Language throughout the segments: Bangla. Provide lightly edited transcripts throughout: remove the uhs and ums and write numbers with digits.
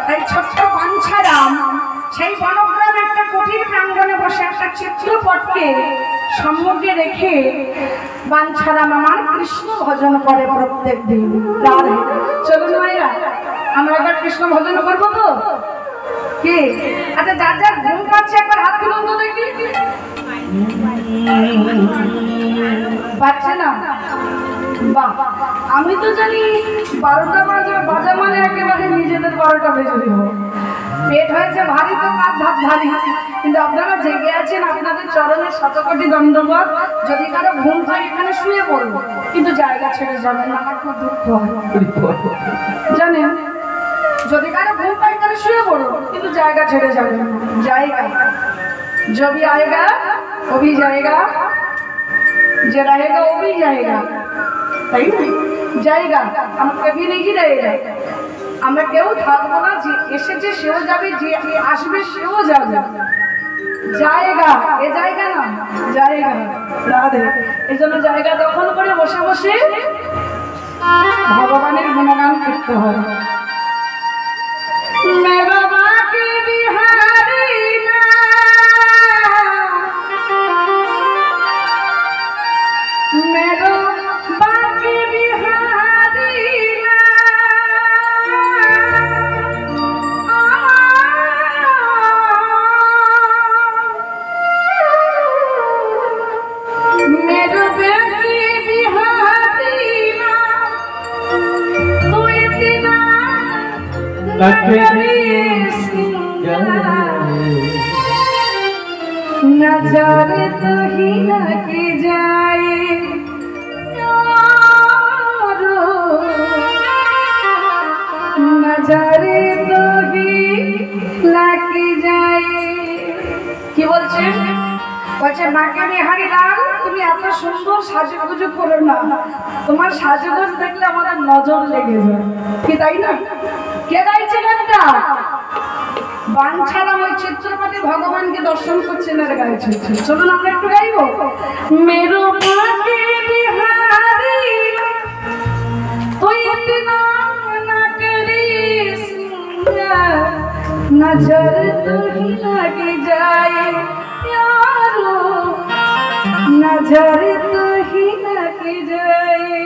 তাই ছোট্ট বাঞ্ছারাম সেই বনগ্রাম একটা কঠিন প্রাঙ্গণে বসে একটা চিত্রপটকে সম্মুখে রেখে বাঞ্ছারাম আমার কৃষ্ণ ভজন করে প্রত্যেক দিন। রাধে চলুন ভাইরা আমরা এবার কৃষ্ণ ভজন করবো তো কি? আচ্ছা যার যার ঘুম পাচ্ছে একবার হাত তুলুন তো দেখি। পাচ্ছে না? বাহ, আমি তো জানি 12টা বাজা মানে একেবারে নিজেদের 12টা বেজে দিব। পেট হয়েছে ভারী তো কাঁধ ভাত ভারী, কিন্তু আপনারা জেগে আছেন, আপনাদের চরণের শতকোটি দণ্ডবত। যদি কারো ঘুম থাকে এখানে শুয়ে পড়বো, কিন্তু জায়গা ছেড়ে যাবেন না, আমার খুব দুঃখ হয় জানেন। যদি কারো ঘুম পায় এখানে শুয়ে পড়ো, কিন্তু জায়গা ছেড়ে যাবেন না। জায়গা जब आएगा वो भी जाएगा, जो रहेगा वो भी जाएगा, তাই না? জায়গা আমরা কবি নেই रहेगा, আমরা কেউ থাকবো না। যে এসেছে সেও যাবে, যে আসবে সেও যাবে। জায়গা এ জায়গা না, জায়গা রাধে। এই জন্য জায়গা দখল করে বসে বসে ভগবানের গুণগান করতে হয়। মেরা বাকি বিহারি না, মেরা বাকি বিহারি না, मेरा बाकी बिहारी ना, तू इतना नजर तो ही लग जाए, नजर तो ही लग जाए। কি বলছেন? বলছে মাকে বিহারি লাল, তুমি এত সুন্দর সাজুগুজু করো না, তোমার সাজুগুজ দেখলে আমাদের নজর লেগে যায়। কি তাই না? কে গাইছে গানটা? বাঞ্ছারাম ওই চিত্রপটে ভগবানকে দর্শন করছেন আর গাইছে। চলুন আমরা একটু গাইবো। মেরো মাকে বিহারি তুই ইতনা না করিস, नजर तो ही लग जाए यारो, नजर तो ही लग जाए।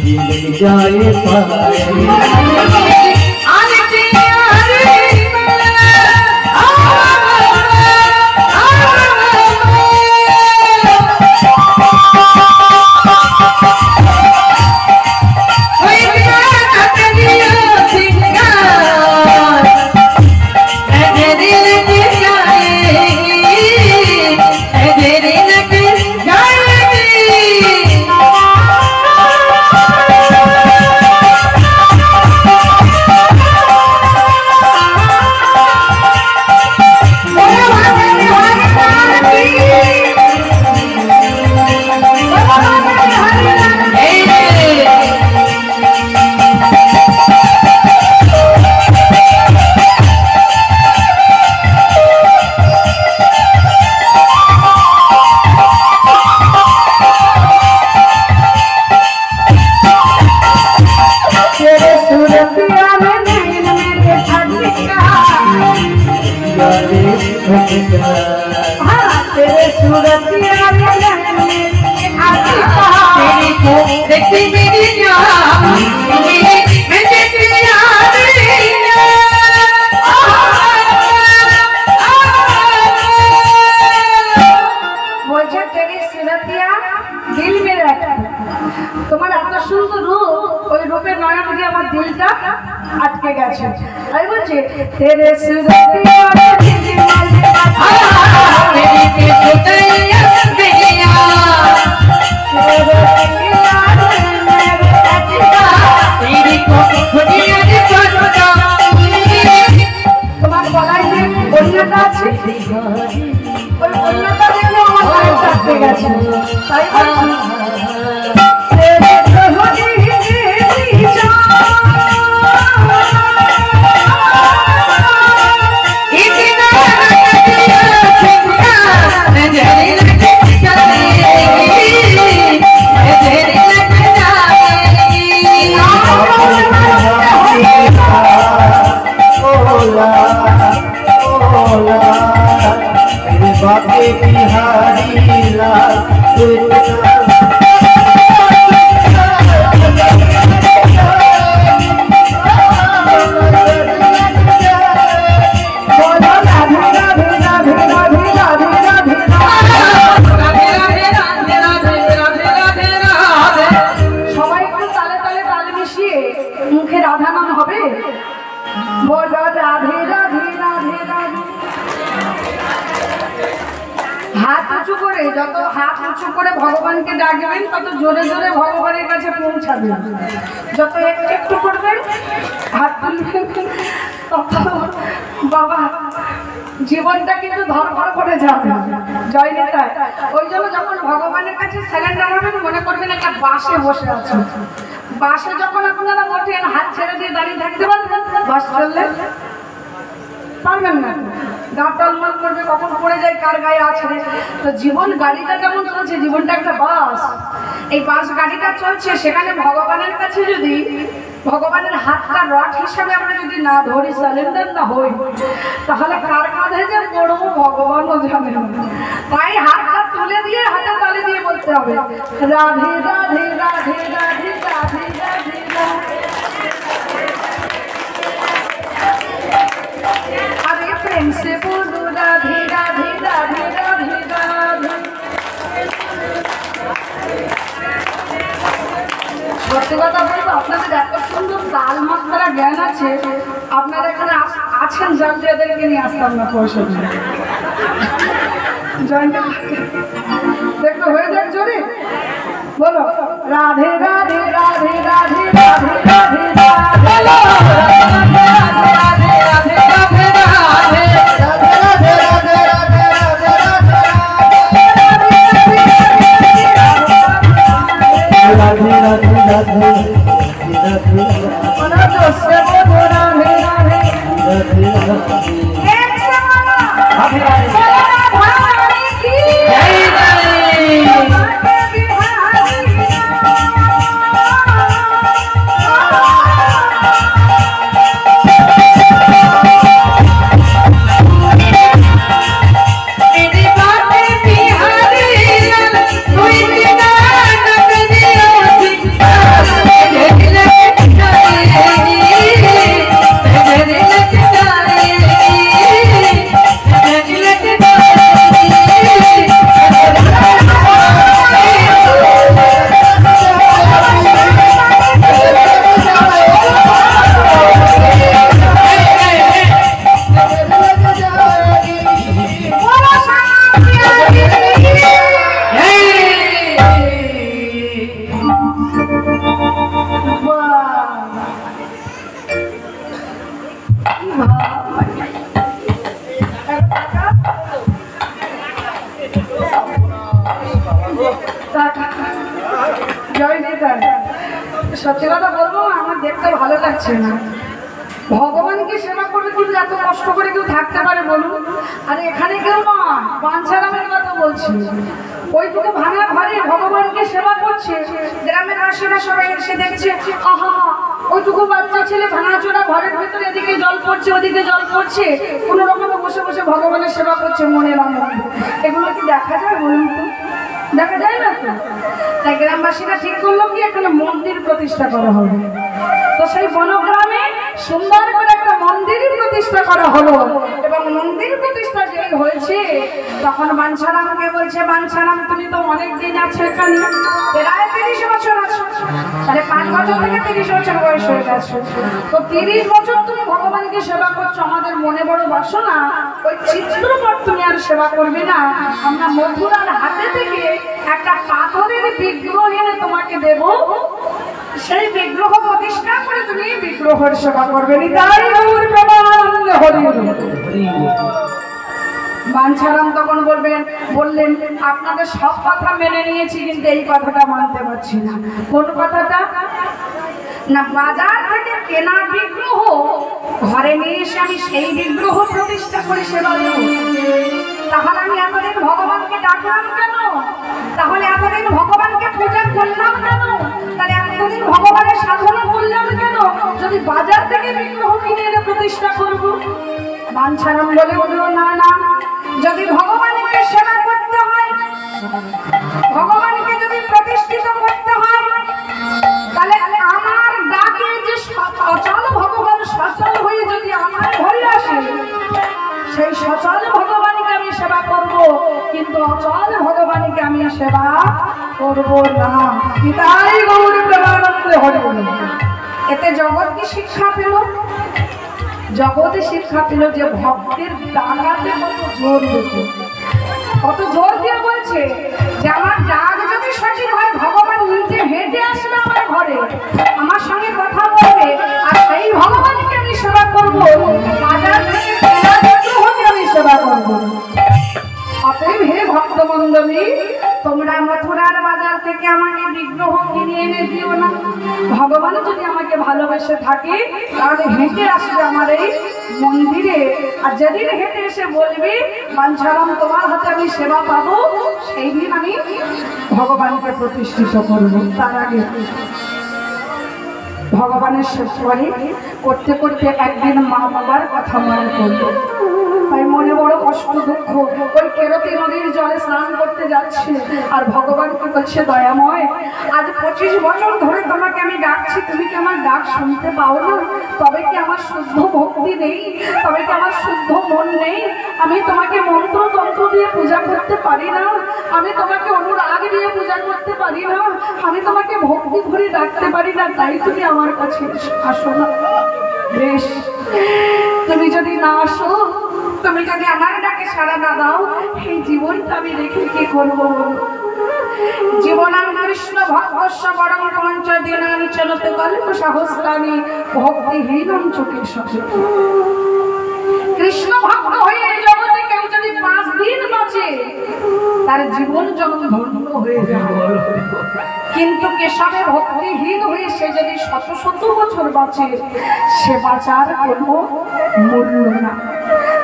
मिल जाए पाए তোমার এত সুন্দর রূপ, ওই রূপের নয়ন দিয়ে আমার দিলটা আটকে গেছে। আমি বলছি তেরে সুরতিয়া তোমার গলায় যে কন্যাটা আছে, ওই কন্যাটা যেন আমার গায়ে আটকে গেছে। তাই মুখে রাধা নাম হবে, বলো রাধে রাধে রাধে রাধে। হাত উঁচু করে, যত হাত উঁচু করে ভগবানকে ডাকবেন তত জোরে জোরে ভগবানের কাছে পৌঁছাবেন। যত একটু একটু করবেন হাত তুলবেন তত বাবা জীবনটা কিন্তু ধরপড় করে যাবে। জয় নিতাই। ওই জন্য যখন ভগবানের কাছে স্যালেন্ডার হবেন মনে করবেন একটা বাসে বসে আছেন। বাসে যখন আপনারা ওঠেন হাত ছেড়ে দিয়ে দাঁড়িয়ে থাকতে পারবেন? বাস চললে পারবেন না, গা টলমল করবে, কখন পড়ে যায় কার গায়ে আছে। তো জীবন গাড়িটা যেমন চলছে, জীবনটা একটা বাস। এই বাস গাড়িটা চলছে, সেখানে ভগবানের কাছে যদি ভগবানের হাতটা রড হিসাবে আমরা যদি না ধরি, স্যালেন্ডার না হই, তাহলে কার কাঁধে যে পড়বো ভগবানও জানে না। তাই হাতটা তুলে দিয়ে হাতে তালে দিয়ে বলতে হবে রাধে রাধে রাধে রাধে রাধে রাধে রাধে। अरे प्रेम से बोलो राधे राधे राधे राधे राधे। সত্যি কথা বলবো, আপনাদের এত সুন্দর তাল মাত্রা জ্ঞান আছে, আপনারা এখানে আছেন জানলে এদেরকে নিয়ে আসতাম না পয়সা জয়েন্টে দেখো হয়ে যাক জোরে বলো রাধে রাধে রাধে রাধে রাধে রাধে সত্যি কথা বলবো, আমার দেখতে ভালো লাগছে না। ভগবানকে সেবা করবে কিন্তু এত কষ্ট করে কেউ থাকতে পারে বলুন? আর এখানে কেউ নয়, বাঞ্ছারামের কথা বলছি। ওইটুকু ভাঙা ঘরে ভগবানকে সেবা করছে, গ্রামের আশেরা সবাই এসে দেখছে, আহা ওইটুকু বাচ্চা ছেলে ভাঙাচোরা ঘরের ভেতরে এদিকে জল পড়ছে ওদিকে জল পড়ছে, কোনো রকমে বসে বসে ভগবানের সেবা করছে মনের আনন্দে। এগুলো কি দেখা যায় বলুন তো? দেখা যায় না তো। তাই গ্রামবাসীরা ঠিক করলো কি এখানে মন্দির প্রতিষ্ঠা করা হবে। তো সেই বনগ্রামে সুন্দর করে একটা মন্দির প্রতিষ্ঠা করা হলো, এবং মন্দির প্রতিষ্ঠা যেই হয়েছে তখন বাঞ্ছারামকে বলছে, বাঞ্ছারাম তুমি তো অনেক দিন আছো এখানে, প্রায় 30 বছর আছো, তাহলে 5 বছর থেকে 30 বছর বয়স হয়ে গেছে। তো 30 বছর তুমি ভগবানকে সেবা করছো, আমাদের মনে বড় বাসনা ওই চিত্রপট তুমি আর সেবা করবে না, আমরা মথুরার হাতে থেকে একটা পাথরের বিগ্রহ এনে তোমাকে দেব, সেই বিগ্রহ প্রতিষ্ঠা করে তুমি বিগ্রহের সেবা করবে। নিতাই গৌর প্রেমানন্দে হরি হরি। বাঞ্ছারাম তখন বললেন আপনাদের সব কথা মেনে নিয়েছি, কিন্তু এই কথাটা মানতে পারছি না। কোন কথাটা? না, বাজার থেকে কেনা বিগ্রহ ঘরে নিয়ে এসে আমি সেই বিগ্রহ প্রতিষ্ঠা করে সেবা দেব, তাহলে আমি এতদিন ভগবানকে ডাকলাম কেন? তাহলে এতদিন ভগবানকে পূজা করলাম কেন? তাহলে এতদিন ভগবানের সাধনা করলাম কেন যদি বাজার থেকে বিগ্রহ কিনে এনে প্রতিষ্ঠা করব? বাঞ্ছারাম বলে বলল, না না, যদি ভগবানকে সেবা করতে হয়, ভগবানকে যদি প্রতিষ্ঠিত করতে হয়, তাহলে আমার ডাকে যে সচল ভগবান সচল হয়ে যদি আমার ঘরে আসে, সেই সচল ভগবানকে আমি সেবা করব, কিন্তু অচল ভগবানকে আমি সেবা করব না। নিতাই গৌর প্রেমানন্দে হরি হরি। এতে জগৎ কি শিক্ষা পেল? জগতে শিক্ষা পেল যে ভক্তের ডাকাতে কত জোর দিতে, কত জোর দিয়ে বলছে যে আমার ডাক যদি সঠিক হয়, ভগবান নিজে হেঁটে আসবে আমার ঘরে, আমার সঙ্গে কথা বলবে, আর সেই ভগবানকে আমি সেবা করব, বাজার থেকে কেনা বিগ্রহকে আমি সেবা করব। অতএব হে ভক্তমণ্ডলী, তোমরা মথুরার বাজার থেকে আমাকে বিগ্রহ কিনে এনে দিও না। ভগবান যদি আমাকে ভালোবেসে থাকে তাহলে হেঁটে আসবে আমার এই মন্দিরে, আর যেদিন হেঁটে এসে বলবে বাঞ্ছারাম তোমার হাতে আমি সেবা পাবো, সেই দিন আমি ভগবানকে প্রতিষ্ঠিত করব। তার আগে ভগবানের সেবা করতে করতে একদিন মা বাবার কথা মনে করলো, তাই মনে বড় কষ্ট দুঃখ। ওই কেরতি নদীর জলে স্নান করতে যাচ্ছে, আর ভগবানকে বলছে, দয়াময় আজ 25 বছর ধরে তোমাকে আমি ডাকছি, তুমি কি আমার ডাক শুনতে পাও না? তবে কি আমার শুদ্ধ ভক্তি নেই? তবে কি আমার শুদ্ধ মন নেই? আমি তোমাকে মন্ত্র তন্ত্র দিয়ে পূজা করতে পারি না, আমি তোমাকে অনুরাগ দিয়ে পূজা করতে পারি না, আমি তোমাকে ভক্তি ভরে ডাকতে পারি না, তাই তুমি আমার কাছে আসো না। বেশ, তুমি যদি না আসো, তুমি যদি আমার ডাকে সাড়া না দাও, এই জীবনটা আমি রেখে কি করবো? জীবনাং কৃষ্ণ ভক্তস্য বরং পঞ্চদিনানি চলতে কল্প সহস্রানি ভক্তিহীনং চোখে সহে। কৃষ্ণ ভক্ত হয়ে এই জগতে কেউ যদি 5 দিন বাঁচে, তার জীবন যখন ধন্য হয়ে যায়, কিন্তু কেশবে ভক্তিহীন হয়ে সে যদি 100 বছর বাঁচে, সে বাঁচার কোনো মূল্য না।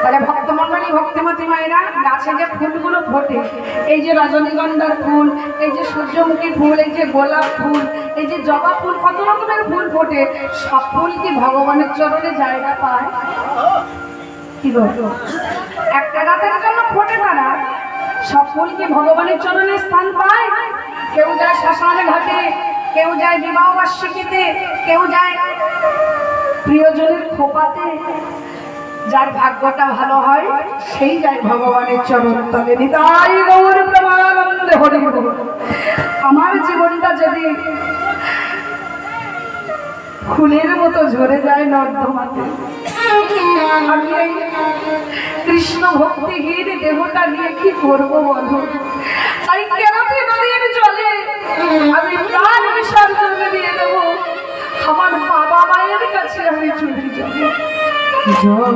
তাহলে ভক্তমণ্ডলী, ভক্তিমতী মায়েরা, গাছে যে ফুলগুলো ফোটে, এই যে রজনীগন্ধার ফুল, এই যে সূর্যমুখী ফুল, এই যে গোলাপ ফুল, এই যে জবা ফুল, কত রকমের ফুল ফোটে, সব ফুল কি ভগবানের চরণে জায়গা পায়? কি বলবো, একটা রাতের জন্য ফোটে তারা, সব ফুল কি ভগবানের চরণে স্থান পায়? কেউ যায় শ্মশান ঘাটে, কেউ যায় বিবাহ বার্ষিকীতে, কেউ যায় প্রিয়জনের খোপাতে। যার ভাগ্যটা ভালো হয় সেই যায় ভগবানের চরণ তলে। নিতাই গৌর প্রেমানন্দে হরি হরি। আমার জীবনটা যদি ফুলের মতো ঝরে যায় নর্দমাতে, আমি এই কৃষ্ণ ভক্তিহীন দেহটা নিয়ে কি করবো বলো? তাই কেরতি নদীর জলে আমি প্রাণ বিসর্জন দিয়ে দেবো, আমার বাবা মায়ের কাছে আমি চলে যাবো। জীবন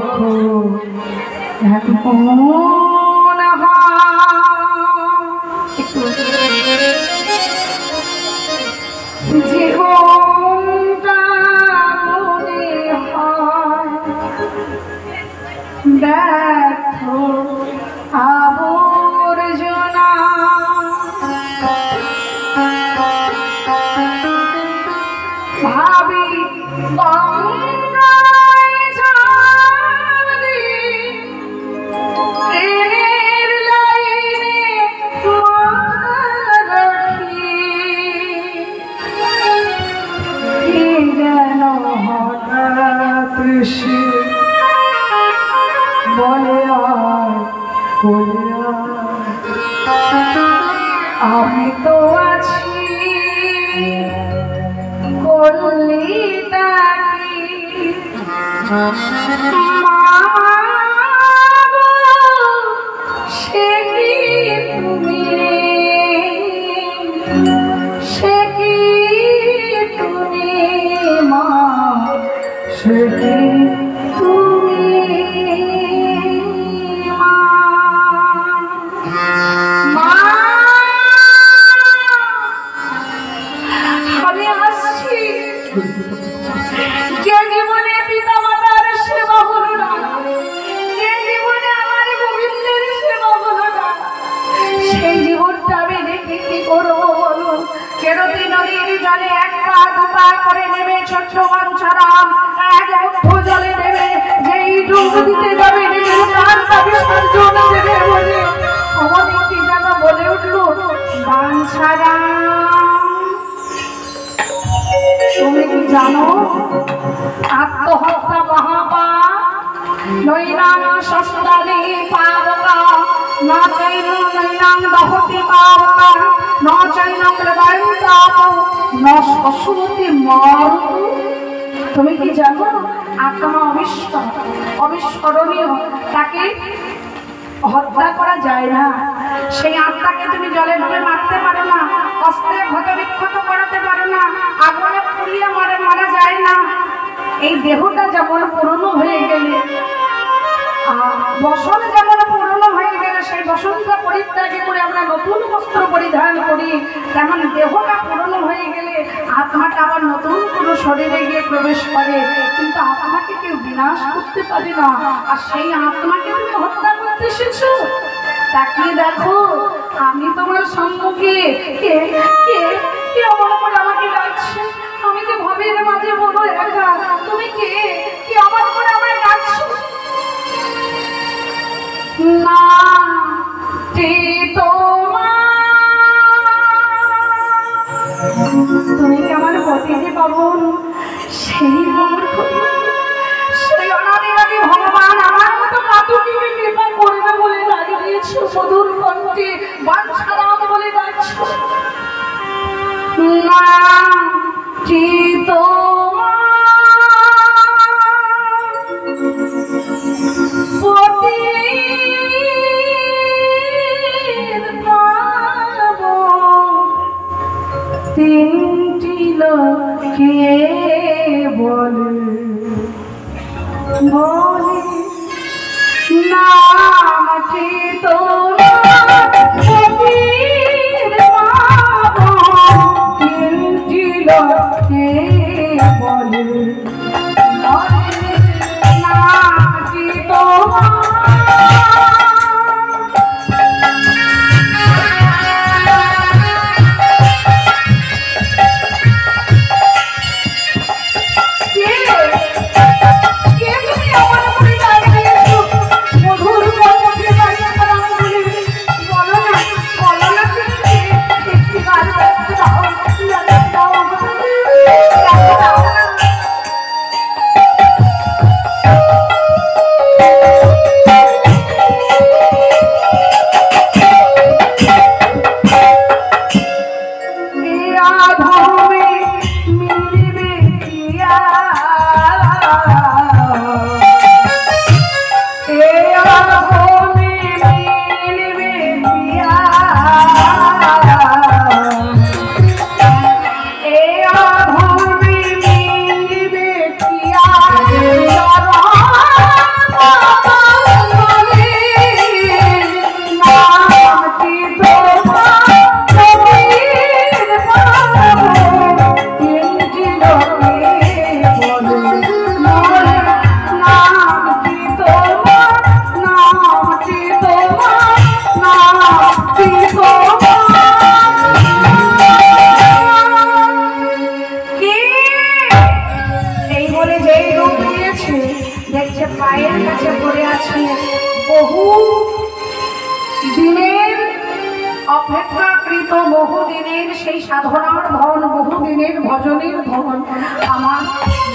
আমি তো আছি কলিতাকি মা গো সে কি তুমি মা সে কি তুমি কি জানো আত্মহত্যা মহাপাপ নৈনাং শস্ত্রাদি পাবকা না চৈন নৈনাং দহতি পাবকা না চৈন প্রদায়ুতাপ না শশুতি মারুতু। তুমি কি জানো আত্মা অবিস্মরণীয়, তাকে হত্যা করা যায় না। সেই আত্মাকে তুমি জলে ডুবে মারতে পারো না, অস্ত্রে ক্ষত বিক্ষত করাতে পারো না, আগুনে পুড়িয়ে মারা যায় না। এই দেহটা যেমন পুরনো হয়ে গেলে, বসন যেমন পুরনো হয়ে গেলে সেই বসনটা পরিত্যাগ করে আমরা নতুন বস্ত্র পরিধান করি, তেমন দেহটা পুরনো হয়ে গেলে আত্মাটা আবার নতুন কোনো শরীরে গিয়ে প্রবেশ করে। কিন্তু আত্মাকে কেউ বিনাশ করতে পারে না, আর সেই আত্মাকে তুমি হত্যা করতে এসেছো। তাকিয়ে দেখো, আমি তোমার সম্মুখে কে কে কে আমার করে আমাকে ডাকছে। আমি যে ভবের মাঝে বলো একা, তুমি কে কে আমার করে আমায় ডাকছো। না তুমি কি আমার পতিকে পাবন, সেই সেই অনাদিরাদি ভগবান আমার মতো পাতুকিকে কৃপা করবে বলে ডাক দিয়েছো, মধুর কণ্ঠে বাঞ্ছারাম বলে ডাকছো। না তিনটি লোকে বলে বলে নামটি তিনটি লোকে বলে নামটি সাধনার ধন, বহুদিনের ভজনের ধন আমার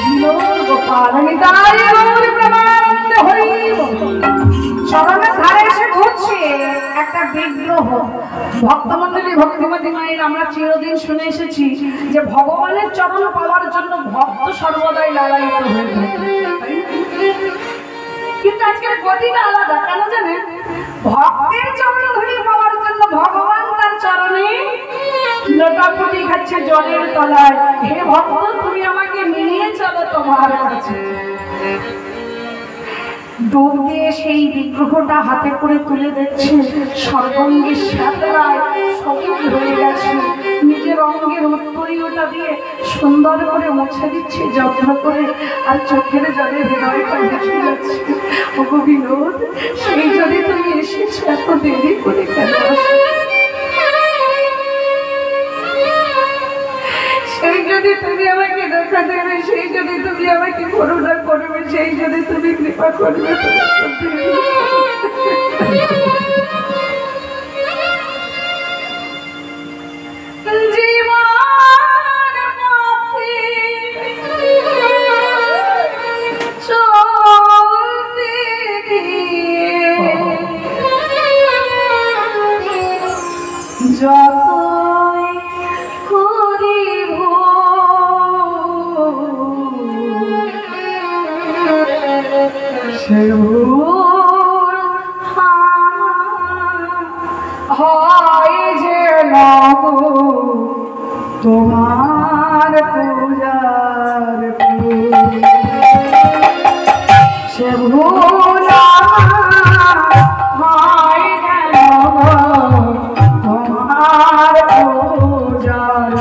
বিনোদ গোপাল নিতাই গৌর প্রেমানন্দে হরি বল। চরণের ধারে এসে ঘুরছে একটা বিগ্রহ। ভক্তমণ্ডলী, ভক্তিমতী মায়ের আমরা চিরদিন শুনে এসেছি যে ভগবানের চরণ পাওয়ার জন্য ভক্ত সর্বদাই লালায়িত হয়ে থাকে, কিন্তু আজকের গতিটা আলাদা। কেন জানেন? ভক্তের চরণ ধরে পাওয়ার জন্য ভগবান তার চরণে লোটাপুটি খাচ্ছে জলের তলায়। হে ভক্ত, তুমি আমাকে নিয়ে চলো তোমার কাছে। ডুব দিয়ে সেই বিগ্রহটা হাতে করে তুলে দিচ্ছে, সর্বঙ্গের সাঁতরায় সবুজ হয়ে গেছে। নিজের অঙ্গের উত্তরীয়টা দিয়ে সুন্দর করে মুছে দিচ্ছে যত্ন করে, আর চোখের জলে হৃদয়টা ভেসে যাচ্ছে। ওগো বিনোদ, সেই যদি তুমি এসেছো, এত দেরি করে কেন? সেই যদি তুমি আমাকে দেখা দেবে, সেই যদি তুমি আমাকে করুণা করবে, সেই যদি তুমি কৃপা করবে, যতই করিব হয় যে তোমার পূজার সে ভুল হয় যেন তোমার পূজার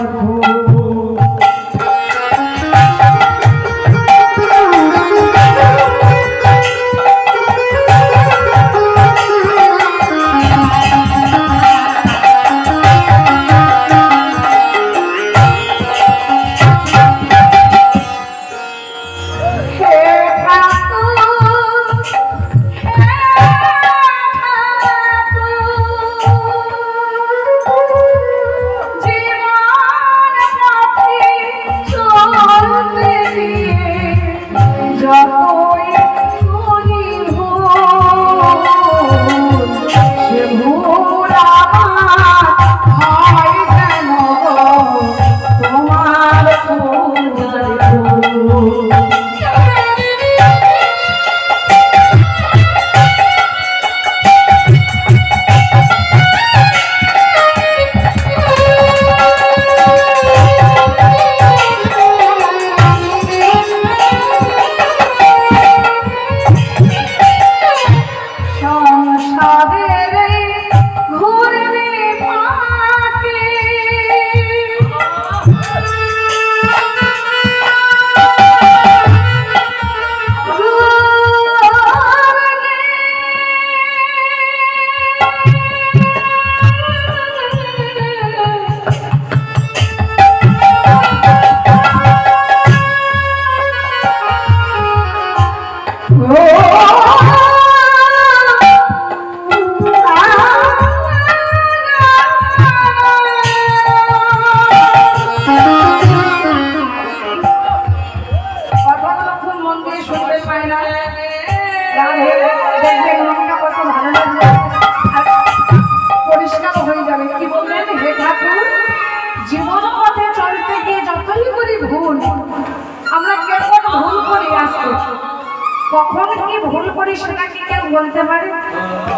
কখন কি ভুল করি সেটা কি কেউ বলতে পারে?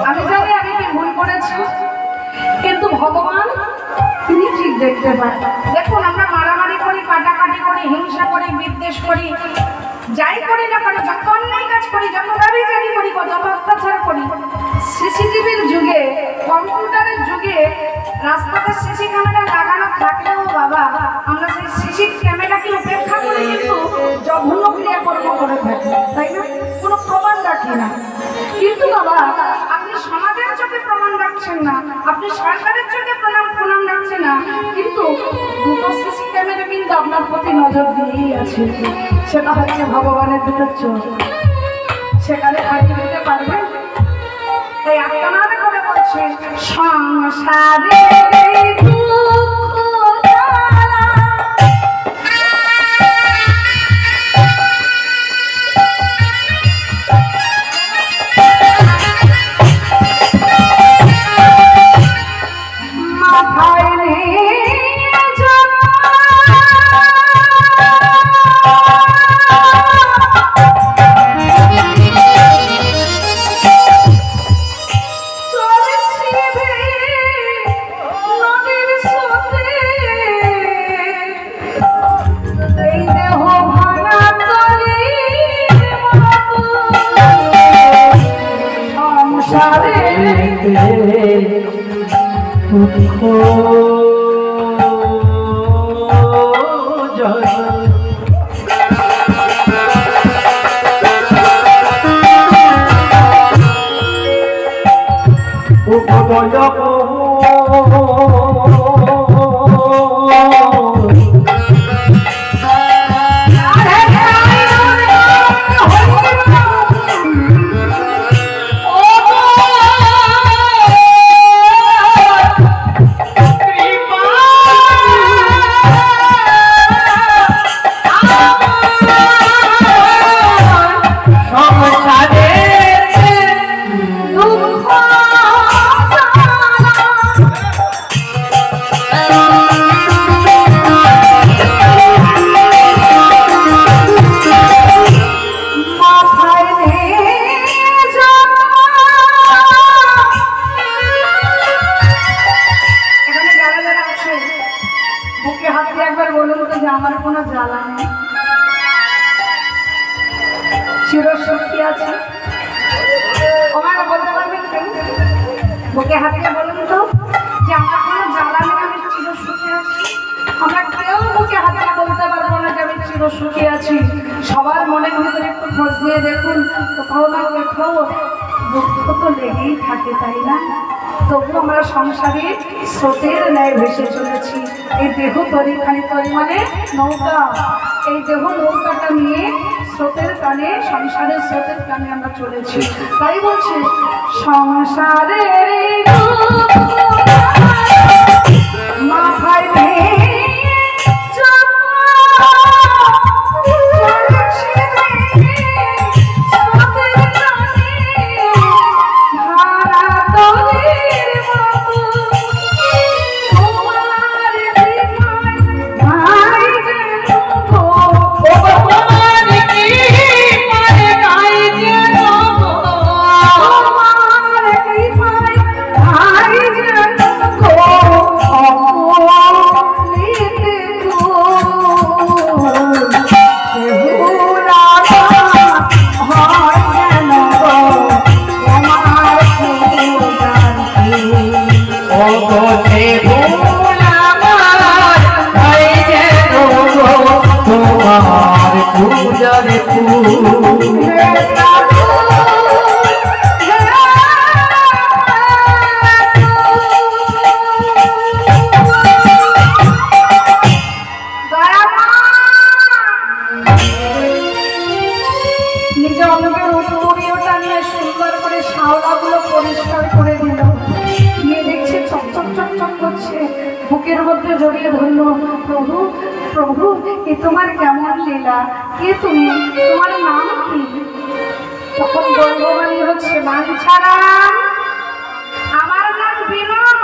আমি জানি আমি কি ভুল করেছি, কিন্তু ভগবান তিনি ঠিক দেখতে পান। দেখুন, আমরা মারামারি করি, কাটাকাটি করি, হিংসা করি, বিদ্বেষ করি, যাই করি না কেন, যত অন্যায় কাজ করি, যত দাবিজারি করি, যত অত্যাচার করি, সিসিটিভির যুগে, কম্পিউটারের যুগে রাস্তাতে সিসি ক্যামেরা লাগানো থাকলেও বাবা আমরা সেই সিসি ক্যামেরাকে উপেক্ষা করে কিন্তু জঘন্য ক্রিয়াকর্ম করে থাকি, তাই না? কোনো প্রমাণ রাখি না। কিন্তু বাবা আপনি সমাজের চোখে প্রমাণ রাখছেন না, আপনি সরকারের চোখে প্রমাণ রাখছেন না, কিন্তু দুটো সিসি ক্যামেরা কিন্তু আপনার প্রতি নজর দিয়েই আছে। সেটা হচ্ছে ভগবানের দুটো চোখ, সেখানে ফাঁকি দিতে পারবে? তাই আত্মনাদ করে বলছে সংসারে দুঃখ দুঃখ জয় বুকে হাত দিয়ে বলুন তো যে আমার কোনো জ্বালা নেই, আমি চির সুখে আছি। আমরা কেউ বুকে হাত দিয়ে বলতে পারবো না যে আমি চির সুখে আছি। সবার মনের ভিতরে একটু খোঁজ নিয়ে দেখুন, কোথাও না কোথাও দুঃখ তো লেগেই থাকে, তাই না? তবু আমরা সংসারে স্রোতের ন্যায় ভেসে চলেছি। এই দেহ তরি খালি তরি মানে নৌকা, এই দেহ নৌকাটা নিয়ে স্রোতের টানে, সংসারের স্রোতের টানে আমরা চলেছি। তাই বলছি সংসারের মাথায় বুকের মধ্যে জড়িয়ে ধরল। প্রভু প্রভু, এ তোমার কেমন লীলা, কে তুমি, তোমার নাম কি? তখন গর্ভবাণী হচ্ছে, মান ছাড়া আমার নাম বিনোদ,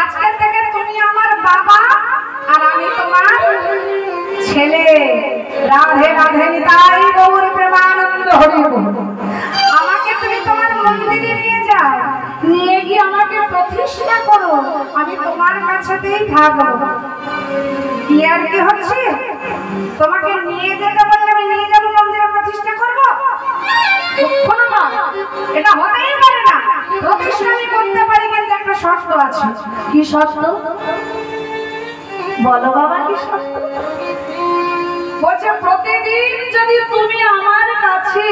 আজকে থেকে তুমি আমার বাবা আর আমি তোমার ছেলে। রাধে রাধে নিতাই গৌর প্রেমানন্দ হরি বল। আমাকে তুমি তোমার মন্দিরে নিয়ে যাও, নিয়ে গিয়ে আমাকে প্রতিষ্ঠা করো, আমি তোমার কাছেতেই থাকবো। কি আর কি হচ্ছে? তোমাকে নিয়ে যেতে বললে আমি নিয়ে যাবো, মন্দিরে প্রতিষ্ঠা করবো? এটা হতেই পারে না। প্রতিষ্ঠা আমি করতে পারি, কিন্তু একটা শর্ত আছে। কি শর্ত বলো বাবা, কি শর্ত? বলছে প্রতিদিন যদি তুমি আমার কাছে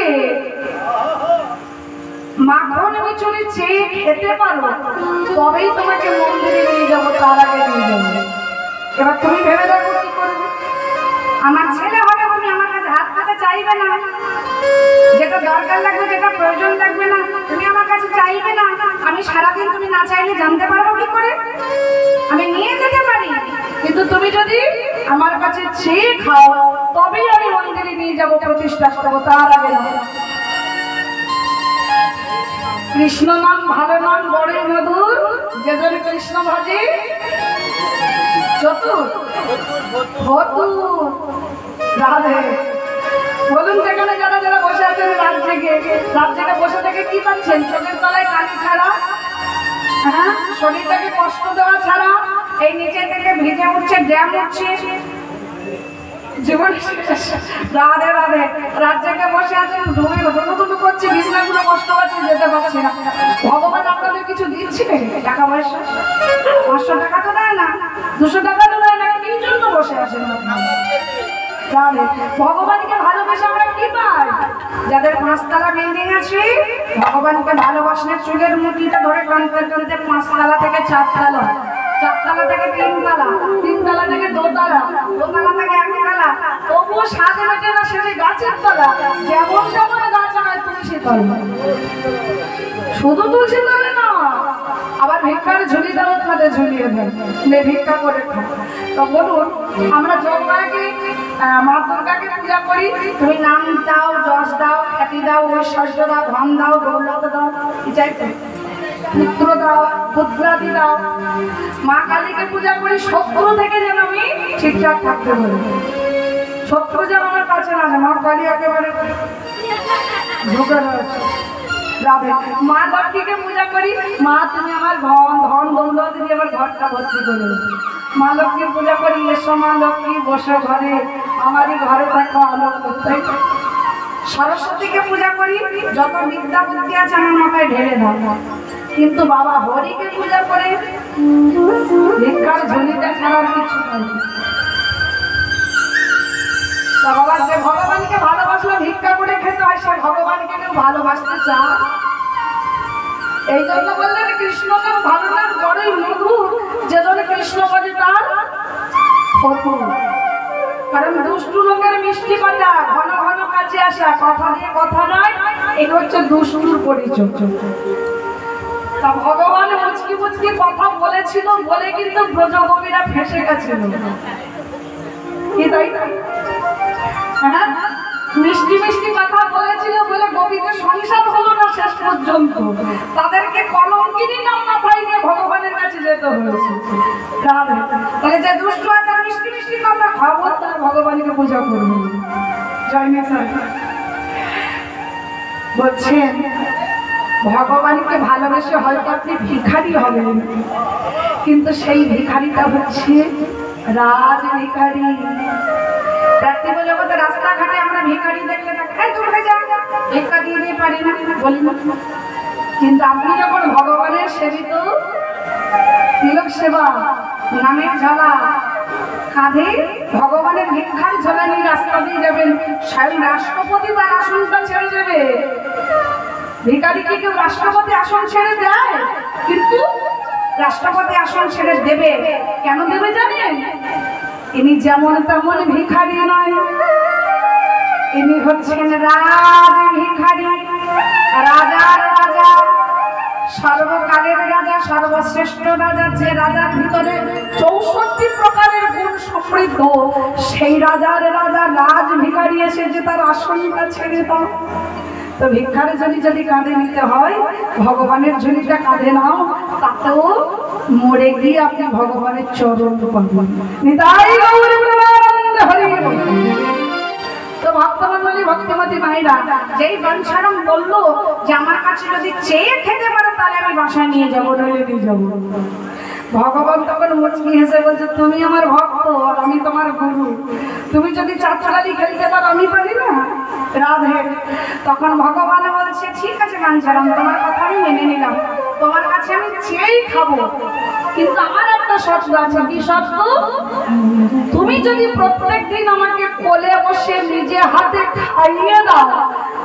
মাখন মিচুরি চেয়ে খেতে পারো, তবেই তোমাকে মন্দিরে নিয়ে যাবো, তার আগে নিয়ে যাবো। এবার তুমি ভেবে দেখো কি করবে। আমার ছেলে হবে, তুমি আমার কাছে হাত পাতে চাইবে না, যেটা দরকার লাগবে, যেটা প্রয়োজন লাগবে না, তুমি আমার কাছে চাইবে না। আমি সারাদিন তুমি না চাইলে জানতে পারবো কি করে? আমি নিয়ে যেতে পারি, কিন্তু তুমি যদি আমার কাছে চেয়ে খাও, তবেই আমি মন্দিরে নিয়ে যাবো, প্রতিষ্ঠা করবো, তার আগে না। কৃষ্ণ নাম ভালো নাম, বড়ই মধুর, যেজন কৃষ্ণ ভাজি চতুর হতুর। রাধে বলুন, সেখানে যারা যারা বসে আছেন রাত জেগে বসে থেকে কি পাচ্ছেন? চোখের তলায় কালি ছাড়া, হ্যাঁ, শরীরটাকে কষ্ট দেওয়া ছাড়া, এই নিচে থেকে ভিজে উঠছে, ড্যাম উঠছে, জীবন রাধে রাধে রাত জেগে বসে আছেন, ধুমে করছি, বিছনাগুলো কষ্ট পাচ্ছি, যেতে পারছি না। ভগবান আপনাদের কিছু দিচ্ছে টাকা পয়সা? 500 টাকা তো দেয় না, 200 টাকা তো দেয় না, কি জন্য বসে আছেন আপনারা? ভগবানকে ভালোবাসা আমরা কি পাই? যাদের 5 তলা বিল্ডিং আছে, ভগবানকে ভালোবাসলে চুলের মুঠিটা ধরে টানতে টানতে 5 তলা থেকে 4 তলা, 4 তলা থেকে 3 তলা, 3 তলা থেকে 2 তলা, 2 তলা থেকে 1 তলা, তবুও সাথে মেটে না সেটা গাছের তলা। যেমন যেমন গাছ হয় তুলসী তলা, শুধু তুলসী তলা না, আবার ভিক্ষার ঝুলিটাও আপনাদের ঝুলিয়ে দেন, ভিক্ষা করে খান। তো বলুন, আমরা জগমাকে মা দুর্গাকে পূজা করি, তুমি নাম দাও, যশ দাও, খ্যাতি দাও, ঐশ্বর্য দাও, ধন দাও, দৌলত দাও, কি চাইতে? পুত্র দাও, পুত্রাদি দাও। মা কালীকে পূজা করি শত্রু থেকে যেন আমি ঠিকঠাক থাকতে পারি, শত্রু যেন আমার কাছে না যায়। মা কালী একেবারে ঢুকে রয়েছে। মা লক্ষ্মীকে পূজা করি, মা তুমি আমার ধন দৌলত দিয়ে আমার ঘরটা ভর্তি করে দেবে। মা লক্ষ্মীর পূজা করি, এসো মা লক্ষ্মী বসো ঘরে, আমারই ঘরে থাকো আলো করতে। সরস্বতীকে পূজা করি, যত বিদ্যা বুদ্ধি আছে আমার মাথায় ঢেলে দাও। কিন্তু বাবা হরিকে পূজা করে ভিক্ষার ঝুলিটা ছাড়ার কিছু নাই। বাবা যে ভগবানকে ভালোবাসলে ভিক্ষা করে খেতে হয়, সে ভগবানকে কেউ ভালোবাসতে চায়? এই জন্য বললেন কৃষ্ণকে ভালো নাম বড়ই মধুর, যে জন্য কৃষ্ণ বলে তার কঠোর। কারণ দুষ্টু লোকের মিষ্টি কথা, ঘন ঘন কাছে আসা, কথা দিয়ে কথা নয়, এটা হচ্ছে দুষ্টুর পরিচয়। তা ভগবান মুচকি মুচকি কথা বলেছিল বলে কিন্তু ব্রজগোপীরা ফেসে গেছিল, কি তাই না? হ্যাঁ, মিষ্টি মিষ্টি কথা বলেছিল বলে গোপীদের সংসার হলো না শেষ পর্যন্ত, তাদেরকে কলঙ্কিনী নাম মাথায় নিয়ে ভগবানের কাছে যেতে হয়েছে। তাহলে যে দুষ্ট আছে মিষ্টি মিষ্টি কথা খাবো, তার ভগবানকে পূজা করবো। জয় নিতাই। বলছেন ভগবানকে ভালোবেসে হয়তো আপনি ভিখারি হবেন, কিন্তু সেই ভিখারিটা হচ্ছে রাজ ভিখারি। রাত্রিব জগতে রাস্তাঘাটে আমরা ভিখারি দেখলে ভিক্ষা দিয়ে পারি না, বলি না। কিন্তু আপনি যখন ভগবানের সেবিত, তিলক সেবা, নামের ঝালা কাঁধে ভগবানের ভিক্ষার ঝোলা নিয়ে রাস্তা দিয়ে যাবেন, স্বয়ং রাষ্ট্রপতি তার আসনটা ছেড়ে যাবে। ভিখারিকে কেউ রাষ্ট্রপতি আসন ছেড়ে দেয়? কিন্তু রাষ্ট্রপতি আসন ছেড়ে দেবে, কেন দেবে জানেন? ইনি যেমন তেমন ভিখারি নয়, ইনি হচ্ছেন রাজ ভিখারি, রাজার রাজা, সর্বকালের রাজা, সর্বশ্রেষ্ঠ রাজা। যে রাজার ভিতরে 64 প্রকারের গুণ সমৃদ্ধ, সেই রাজার রাজা রাজ ভিখারি এসে যে তার আসনটা ছেড়ে দাও। তো ভিক্ষার ঝুলি যদি কাঁধে নিতে হয়, ভগবানের ঝুলিটা কাঁধে নাও, তাতেও মরে গিয়ে আপনি ভগবানের চরণ পাবেন। নিতাই গৌর প্রেমানন্দ হরি বল। তো ভক্তমণ্ডলী, ভক্তিমতী মায়েরা, যেই বাঞ্ছারাম বললো যে আমার কাছে যদি চেয়ে খেতে পারো তাহলে আমি বাসায় নিয়ে যাবো, নইলে নিয়ে যাবো। ভগবান তখন মুচকি হেসে বলছে, তুমি আমার ভক্ত আর আমি তোমার গুরু, তুমি যদি চাঁচড়ালি খেলতে পারো আমি পারি না? রাধে। তখন ভগবান বলছে, ঠিক আছে বাঞ্ছারাম, তোমার কথা আমি মেনে নিলাম, তোমার কাছে আমি চেয়েই খাবো, কিন্তু আমার একটা শর্ত আছে। কি শর্ত? তুমি যদি প্রত্যেক দিন আমাকে কোলে বসে নিজে হাতে খাইয়ে দাও,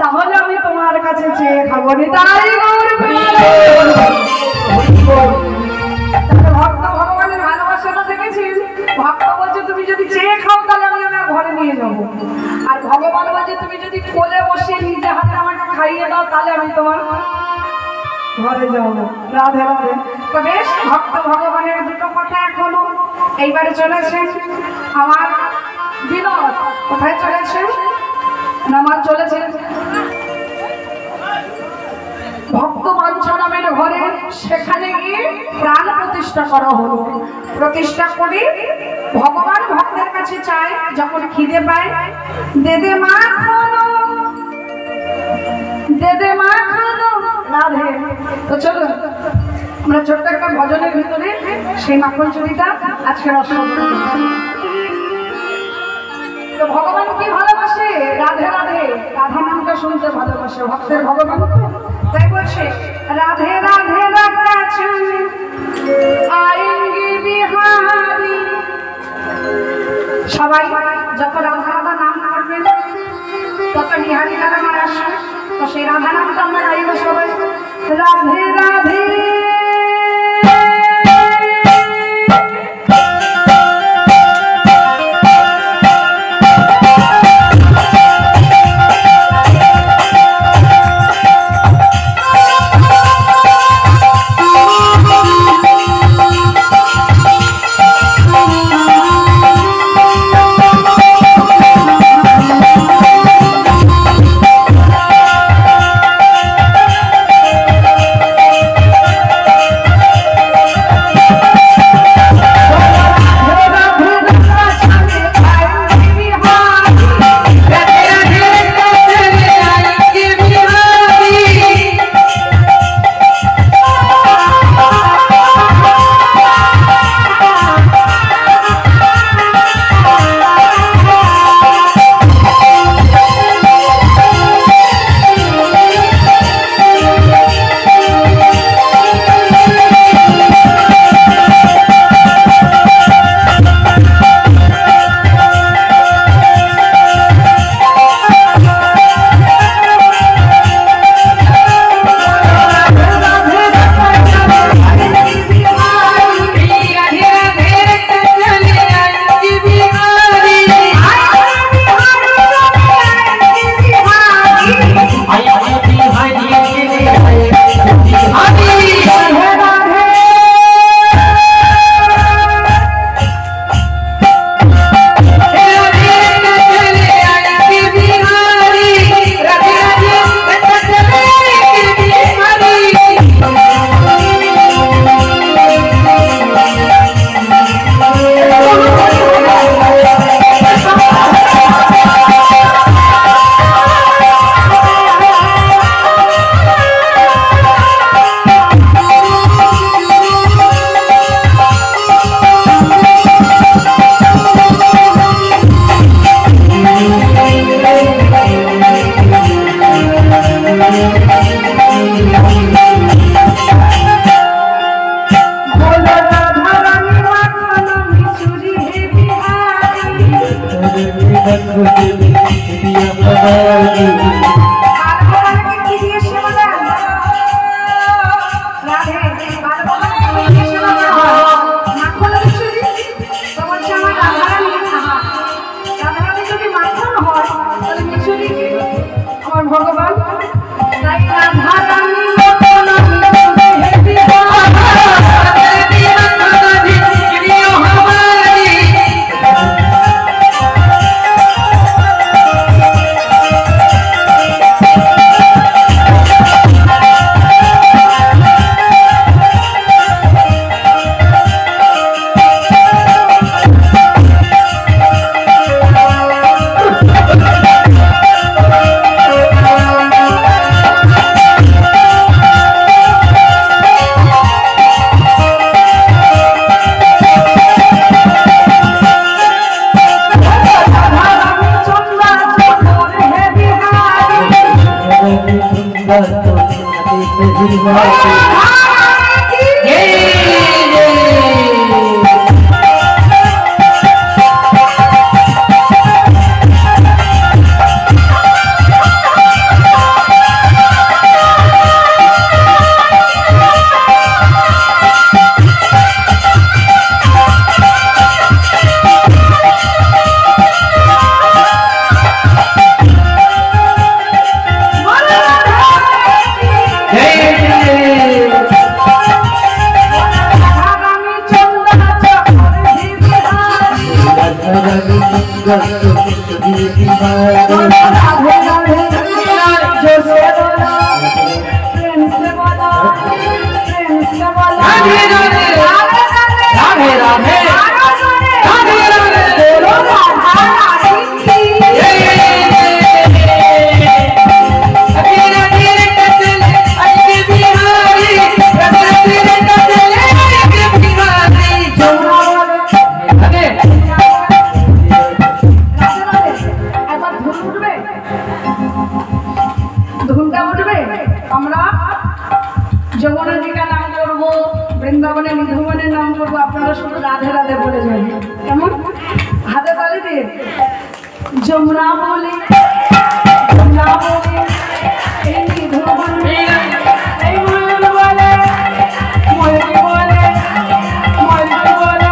তাহলে আমি তোমার কাছে চেয়ে খাবো। নিতাই গৌর ভক্ত ভগবানের ভালোবাসাটা দেখেছিস? ভক্ত বলছে তুমি যদি চেয়ে খাও তাহলে আমি আমার ঘরে নিয়ে যাবো, আর ভগবান বলছে তুমি যদি কোলে বসে নিজে হাতে আমাকে খাইয়ে দাও তাহলে আমি তোমার ঘরে যাবো। রাধে রাধে। তো বেশ, ভক্ত ভগবানের দুটো কথা এক হলো। এইবারে চলেছেন আমার বিনোদ। কোথায় চলেছেন? আমার চলেছেন ভক্ত বাঞ্ছারামের ঘরে, সেখানে গিয়ে প্রাণ প্রতিষ্ঠা করা হলো। প্রতিষ্ঠা করে ভগবান ভক্তের কাছে চায়, যখন খিদে পায়, দেদে মা খানো, দেদে মা খানো। রাধে। তো চলো আমরা ছোট্ট একটা ভজনের ভিতরে সেই মাখন চুরিটা আজকে রসনা। তো শুনতে ভালোবাসে, ভক্তের ভগবান তো, তাই বলছে রাধে রাধে রাধা চলে আয়েঙ্গে বিহারি। সবাই যত রাধা রাধা নাম করবেন তত বিহারি রাধা আমার আসবে। তো সেই রাধা নামটা আমরা গাইব সবাই, রাধে রাধে ভগবান তাই রাধা রানী যমুনা বলে যমুনা বলে এই নিধন এই ময়ূর বলে ময়ূর বলে ময়ূর বলে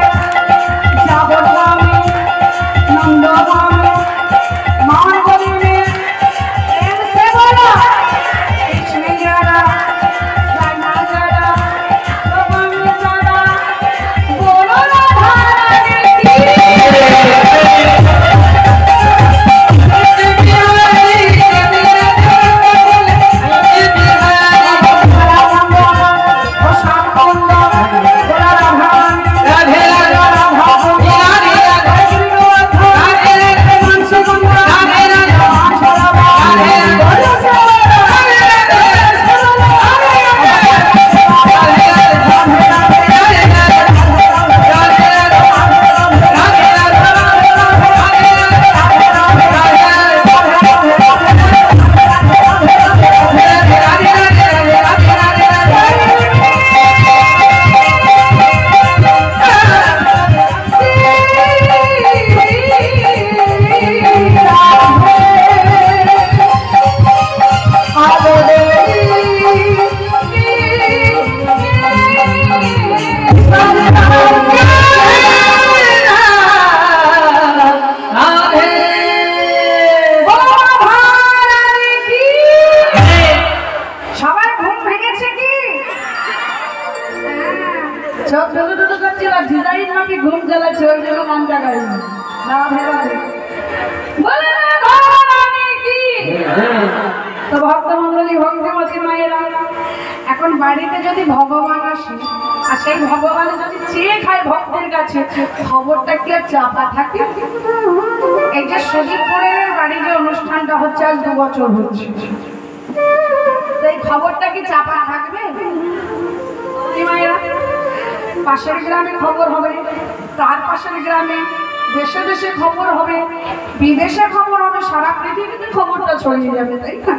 যাব আমি নন্দমামে মান করিবে এর সে বলা কৃষ্ণ যারা রানা যারা গোবিন্দ যারা বলো না ধারে কি এখন বাড়িতে যদি ভগবান আসে আর সেই ভগবান যদি চেয়ে খায় ভক্তের কাছে খবরটা কি আর চাপা থাকে? এই যে সজীবপুরের বাড়ি যে অনুষ্ঠানটা হচ্ছে আজ 2 বছর হচ্ছে, এই খবরটা কি চাপা থাকবে? পাশের গ্রামে খবর হবে, তার পাশের গ্রামে, দেশে দেশে খবর হবে, বিদেশে খবর হবে, সারা পৃথিবীতে খবরটা ছড়িয়ে যাবে, তাই না?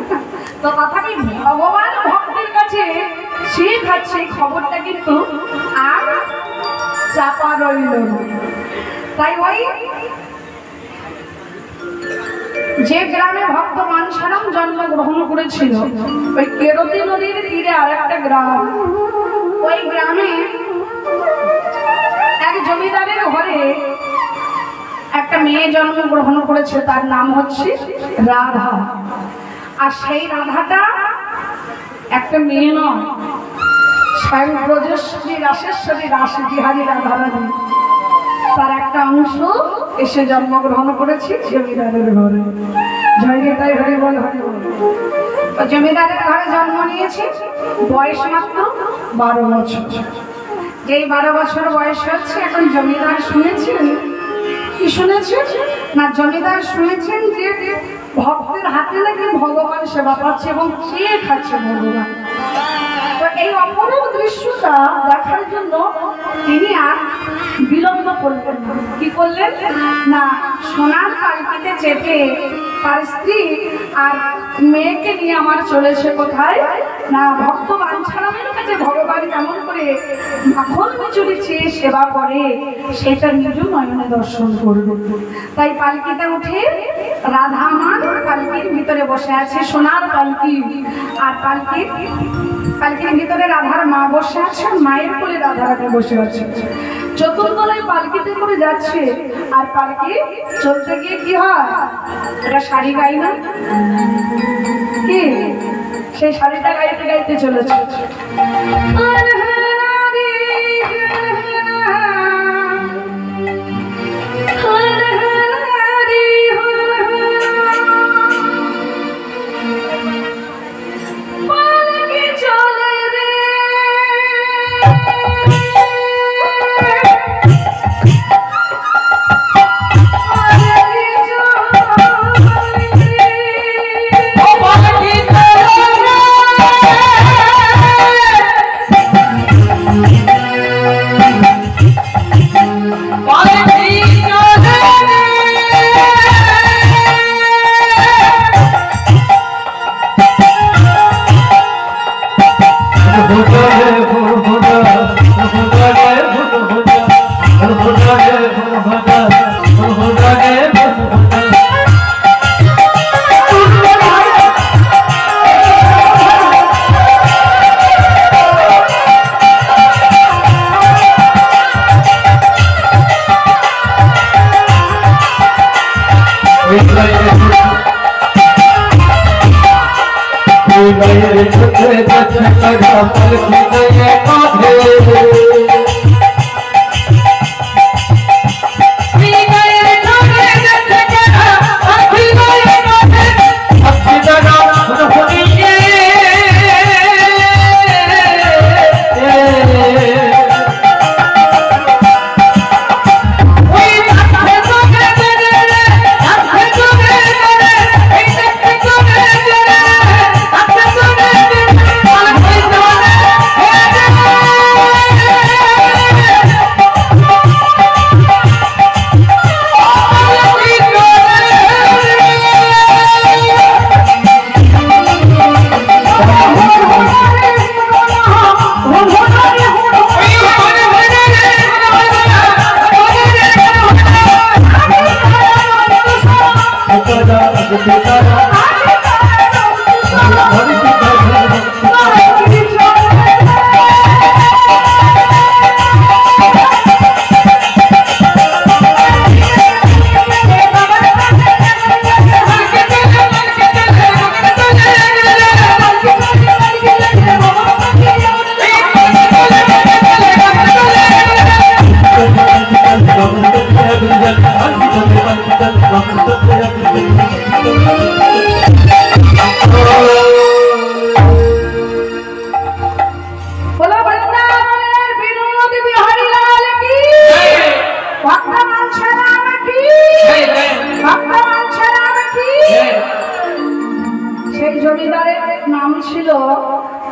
তো তথাপি ভগবান ভক্তের কাছে সে খাচ্ছে খবরটা কিন্তু আর চাপা রইল না। তাই ওই যে গ্রামে ভক্ত মানসারাম জন্মগ্রহণ করেছিল ওই কেরতী নদীর তীরে আর একটা গ্রাম, ওই গ্রামে এক জমিদারের ঘরে একটা মেয়ে জন্মগ্রহণ করেছে, তার নাম হচ্ছে রাধা। আর সেই রাধাটা একটা মেয়ে নয়, স্বয়ং ব্রজেশ্বরী রাসেশ্বরী রাসবিহারী রাধারানী, তার একটা অংশ এসে জন্মগ্রহণ করেছে জমিদারের ঘরে। জয়নিতাই হরি বল হরি বল। জমিদারের ঘরে জন্ম নিয়েছে, বয়স মাত্র 12 বছর। যেই 12 বছর বয়স হচ্ছে, এখন জমিদার শুনেছেন কি শুনেছেন না, জমিদার শুনেছেন যে ভক্তের হাতে নাকি ভগবান সেবা পাচ্ছে এবং চেয়ে খাচ্ছে ভগবান। তো এই অপরূপ দৃশ্যটা দেখার জন্য তিনি আর বিলম্ব করলেন না। কি করলেন না, সোনার পালকিতে চেপে তার স্ত্রী আর মেয়েকে নিয়ে আমার চলেছে কোথায় না, ভক্ত বাঞ্ছারামের কাছে ভগবান কেমন করে মাখন মিচুরি চেয়ে সেবা করে সেটা নিজ নয়নে দর্শন করবে। তাই পালকিতে উঠে রাধা আমার পালকির ভিতরে বসে আছে, সোনার পালকি, আর পালকির ভিতরে রাধার মা বসে আছে, মায়ের কোলে রাধারানী বসে আছে। চতুর্দলায় পালকিতে করে যাচ্ছে, আর পালকি চলতে গিয়ে কি হয়, এটা শাড়ি গাই না কি, সেই শাড়িটা গাইতে গাইতে চলেছে।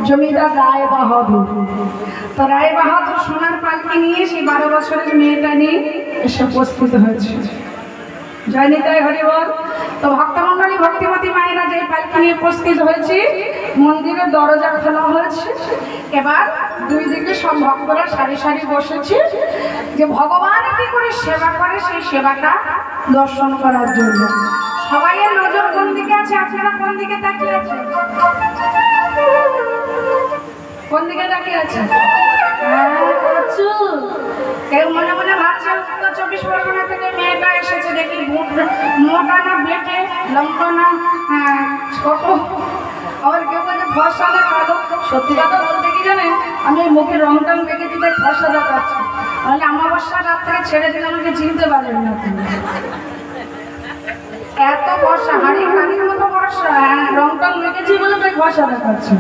জমিদার রায় বাহাদুর। তো রায় বাহাদুর সোনার পালকি নিয়ে সেই 12 বছরের মেয়েটা নিয়ে এসে উপস্থিত হয়েছে। জয় নিতাই হরিবল। তো ভক্তমণ্ডলী ভক্তিমতী মায়েরা যে পালকি নিয়ে উপস্থিত হয়েছে, মন্দিরের দরজা খোলা হয়েছে। এবার দুই দিকে সব ভক্তরা সারি সারি বসেছে, যে ভগবান কি করে সেবা করে সেই সেবাটা দর্শন করার জন্য। সবাইয়ের নজর কোন দিকে আছে? আপনারা কোন দিকে তাকিয়ে আছেন? কোন দিকে তাকিয়ে আছে? কেউ মনে মনে ভাবছে উত্তর 24 পরগনা থেকে মেয়েটা এসেছে, দেখি মোটা না বেটে, লম্বা না ছোট, আবার কেউ বলছে ফর্সা না কালো। সত্যি কথা বলতে কি জানেন, আমি মুখে রং টং দেখে দিতে ফর্সা দেখাচ্ছি, তাহলে আমাবস্যা রাত থেকে ছেড়ে দিলে আমাকে চিনতে পারবেন না। এত বর্ষা, হাড়ি কানির মতো বর্ষা, রং টং মেখেছি বলে তাই বর্ষা দেখাচ্ছে।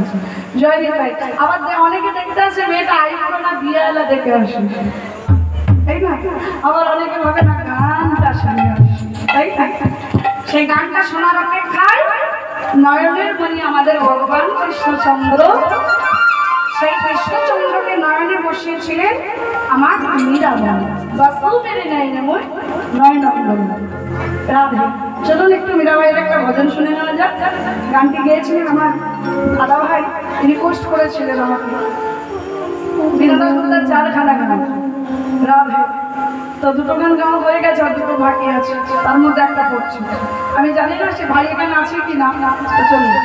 জয় নিতাই। আবার অনেকে দেখতে আসে মেয়েটা আইলো না বিয়ে এলা দেখে আসে, তাই না? আবার অনেকে ভাবে না গানটা শুনে আসে, তাই না? সেই গানটা শোনার অপেক্ষায় নয়নের মণি আমাদের ভগবান কৃষ্ণচন্দ্র, সেই কৃষ্ণচন্দ্রকে নয়নে বসিয়েছিলেন আমার মীরাবাই। বাসু মেরে নেয় নেমন নয়নন্দন রাধে। চলুন একটু মীরাবাইয়ের একটা ভজন শুনে নেওয়া যাক। গানটি গেয়েছিলেন আমার দাদা ভাই, রিকোয়েস্ট করেছিলেন আমাকে। বিনোদন 4খানা গান রাধে। তো দুটো গান গাওয়া হয়ে গেছে, আর দুটো বাকি আছে, তার মধ্যে একটা পড়ছি। আমি জানি না সে ভাই গান আছে কি না। চলুন।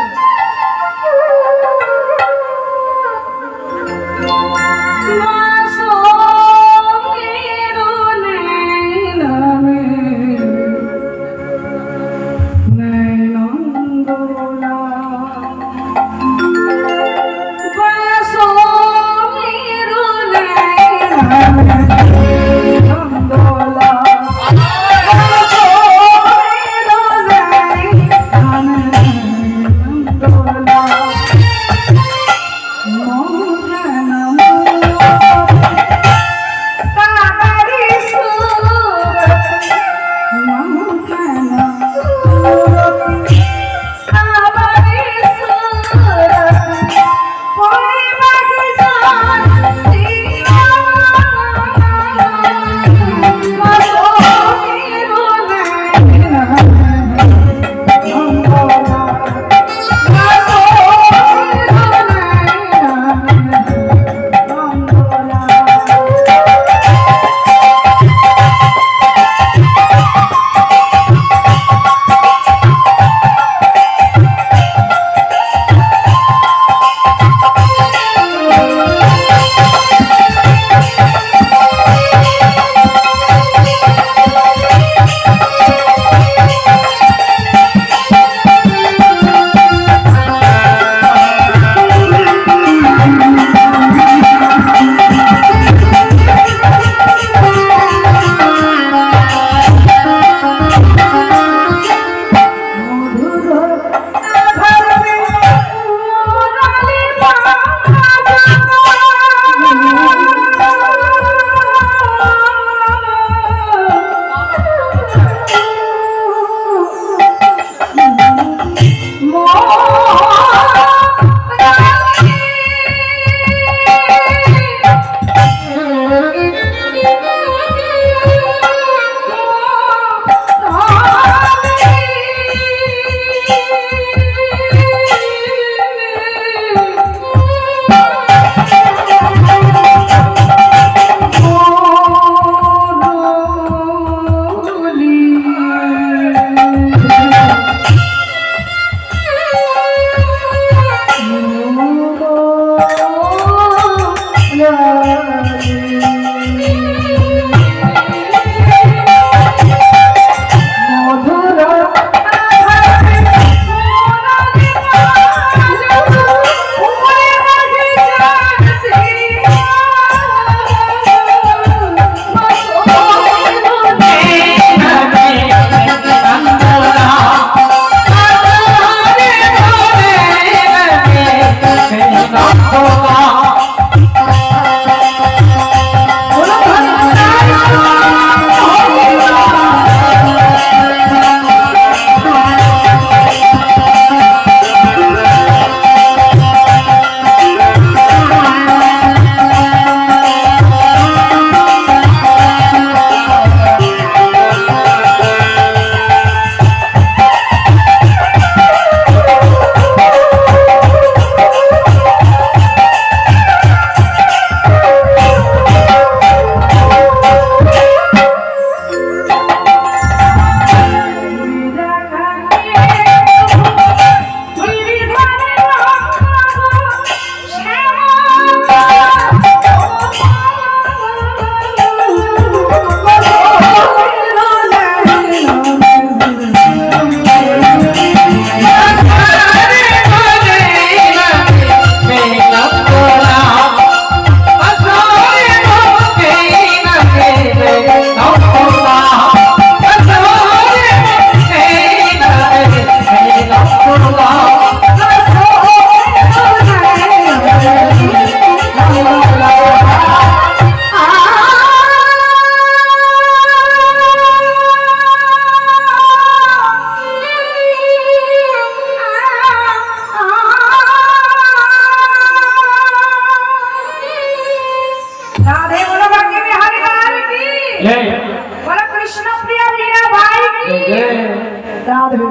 রাধে।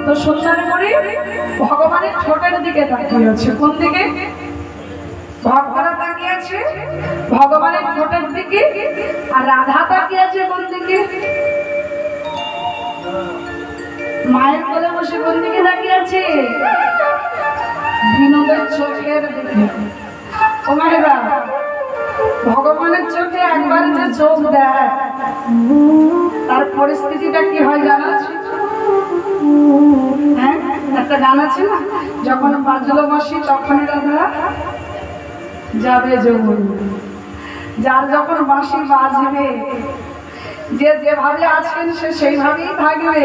তো সুন্দর করে ভগবানের ঠোঁটের দিকে তাকিয়ে আছে। কোন দিকে? ভক্তরা তাকিয়ে আছে ভগবানের ঠোঁটের দিকে, আর রাধা তাকিয়ে আছে কোন দিকে? মায়ের কোলে বসে কোন দিকে তাকিয়ে আছে? বিনোদের চোখের দিকে। ও মায়েরা, ভগবানের চোখে একবার যে চোখ দেয় তার পরিস্থিতিটা কি হয় জানা আছে? হ্যাঁ, একটা গান আছে না, যখন বাজলো বাঁশি তখনই রাধা যাবে যমুন। যার যখন বাঁশি বাজবে, যে যেভাবে আছেন সে সেইভাবেই থাকবে,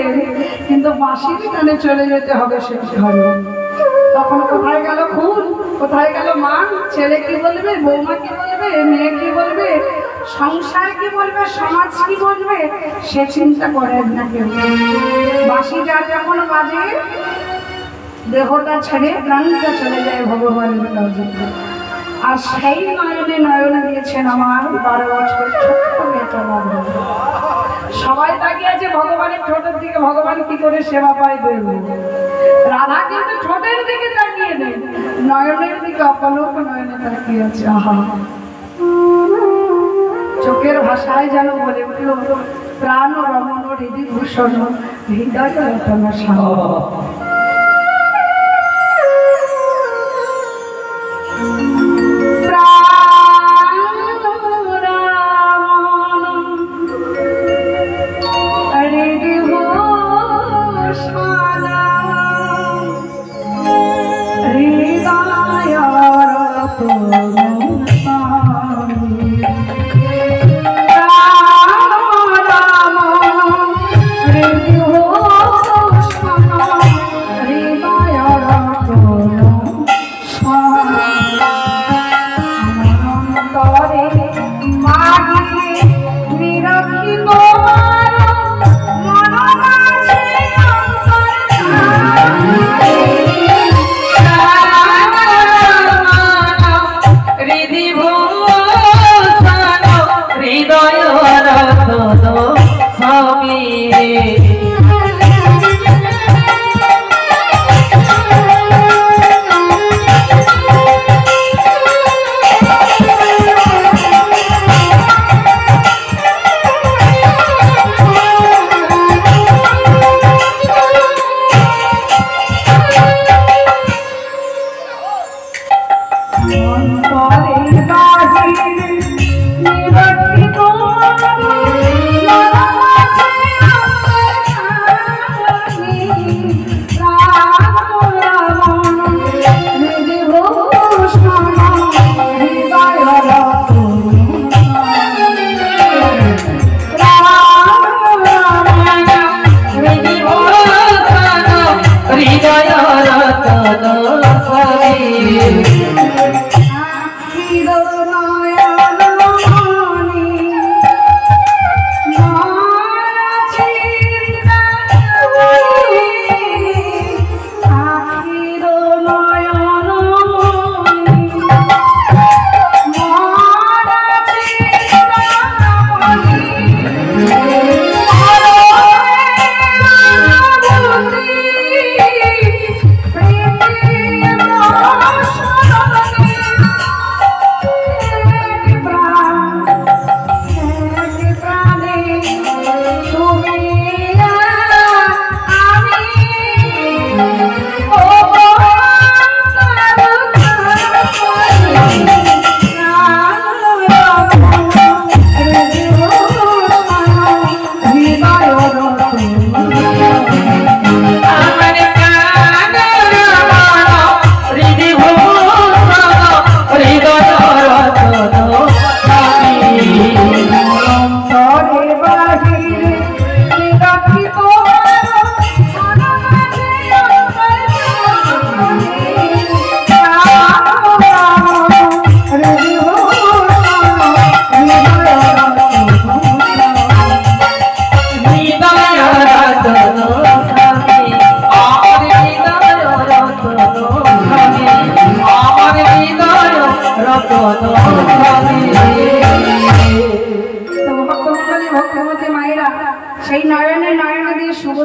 কিন্তু বাঁশির টানে চলে যেতে হবে সে ঘরে। তখন কোথায় গেল খুন, কোথায় গেল মান, ছেলে কি বলবে, বৌমা কি বলবে, মেয়ে কি বলবে, সংসার কি বলবে, সমাজ কি বলবে, সে চিন্তা করেন না কেউ। বাঁশি যার যখন বাজে, দেহটা ছেড়ে প্রাণটা চলে যায় ভগবানের কাছে। আর সেই নয়নে নয়নে দিয়েছেন আমার 12 বছর ছোট্ট মেয়েটা রাধা। সবাই তাকিয়ে আছে ভগবানের ঠোঁটের দিকে, ভগবান কি করে সেবা পায় দেব। রাধা কিন্তু ঠোঁটের দিকে তাকিয়ে নেই, নয়নের দিকে অপলক নয়নে তাকিয়ে আছে। আহা, চোখের ভাষায় যেন বলে উঠল, প্রাণ রমণ হৃদি ভূষণ হৃদয় রতন সাগর।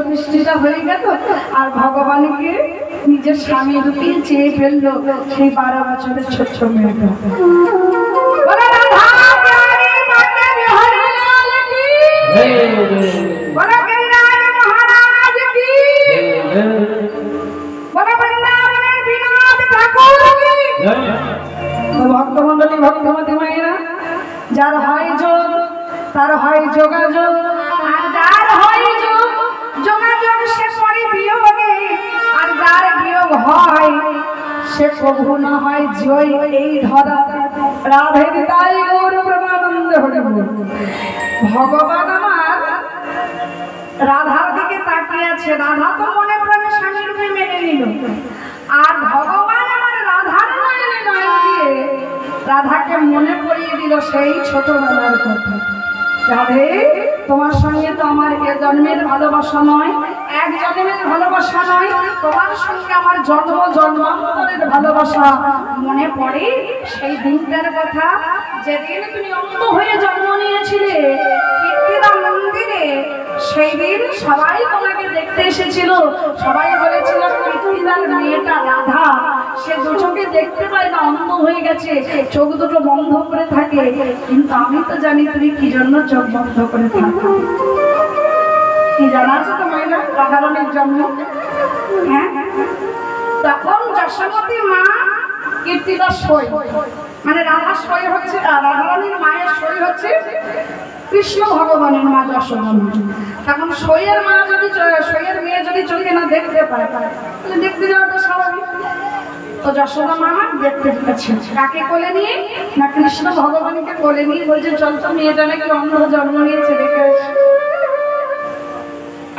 বৃষ্টিটা হয়ে গেল আর ভগবানকে নিজের স্বামী রূপে চেয়ে ফেললো সেই 12 বছরের ছোট্ট মেয়েটা। বলো রাধা প্যারি মাতে বিহারি লাল কি, বলো গিরিরাজ মহারাজ কি, বলো বৃন্দাবনের বিনোদ ঠাকুর কি। ভক্তমন্ডলী ভক্তমতী মায়েরা, যার হয় যোগ তার হয় যোগাযোগ, আর যার হয় যোগ যোগাযোগ সে পরে বিয়োগে, আর যার বিয়োগ হয় সে কবু না হয় জয় এই ধরা। রাধে তাই গৌর প্রেমানন্দ হরি বল। ভগবান আমার রাধার দিকে তাকিয়ে আছে, রাধা তো মনে প্রাণে স্বামী রূপে মেনে নিল, আর ভগবান আমার রাধার নয়নে নয়ন দিয়ে রাধাকে মনে পড়িয়ে দিল সেই ছোটবেলার কথা। রাধে, তোমার সঙ্গে তো আমার এ জন্মের ভালোবাসা নয়, এক জন্মের ভালোবাসা নয়, তোমার সঙ্গে আমার জন্ম জন্মান্তরের ভালোবাসা। মনে পড়ে সেই দিনটার কথা, যেদিন তুমি অন্ধ হয়ে জন্ম নিয়েছিলে কীর্তিদা মন্দিরে। সেই দিন সবাই তোমাকে দেখতে এসেছিল, সবাই বলেছিল কীর্তিদার মেয়েটা রাধা, সে দু চোখে দেখতে পায় না, অন্ধ হয়ে গেছে, চোখ দুটো বন্ধ করে থাকে। কিন্তু আমি তো জানি তুমি কি জন্য চোখ বন্ধ করে থাকো। কি জানা আছে তোমার না রাধারানীর জন্ম? হ্যাঁ, তখন যশোমতী মা কীর্তিদার সই, মানে রাধার সই হচ্ছে, রাধারানীর মায়ের সই হচ্ছে কৃষ্ণ ভগবানের মা যশোদা। তখন সইয়ের মা যদি, সইয়ের মেয়ে যদি চোখে না দেখতে পায় তাহলে দেখতে যাওয়াটা স্বাভাবিক। তো যশোদা মা দেখতে পেয়েছে, কাকে কোলে নিয়ে না কৃষ্ণ ভগবানকে কোলে নিয়ে বলছে চল তো মেয়েটা নাকি অন্ধ জন্ম নিয়েছে দেখে।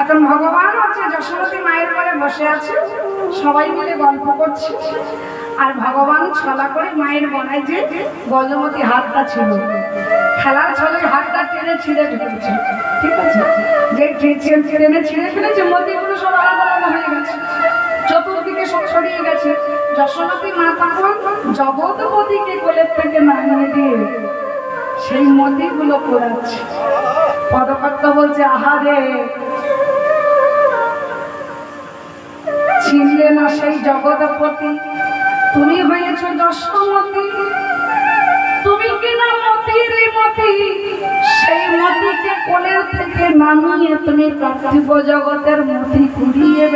এখন ভগবান হচ্ছে যশোমতী মায়ের ঘরে বসে আছে, সবাই মিলে গল্প করছে, আর ভগবান ছলা করে মায়ের গলায় যে গজমতী হাতটা ছিল, খেলার ছলে হাতটা টেনে ছিঁড়ে ফেলেছে। ঠিক আছে, যে টেনে ছিঁড়ে ফেলেছে মতিগুলো সব আলাদা আলাদা হয়ে গেছে, চতুর্দিকে সব ছড়িয়ে গেছে। যশোমতী মা তখন জগৎপতিকে কোলের থেকে নামিয়ে দিয়ে সেই মতিগুলো পোড়াচ্ছে। পদকর্তা বলছে আহারে, ছিনলে না সেই জগৎপতি, তুমি হয়েছ যশোমতী, তুমি কিনা মতির মতি, সেই মতিকে কোলের থেকে নামিয়ে তুমি পার্থিব জগতের মতি ঘুরিয়ে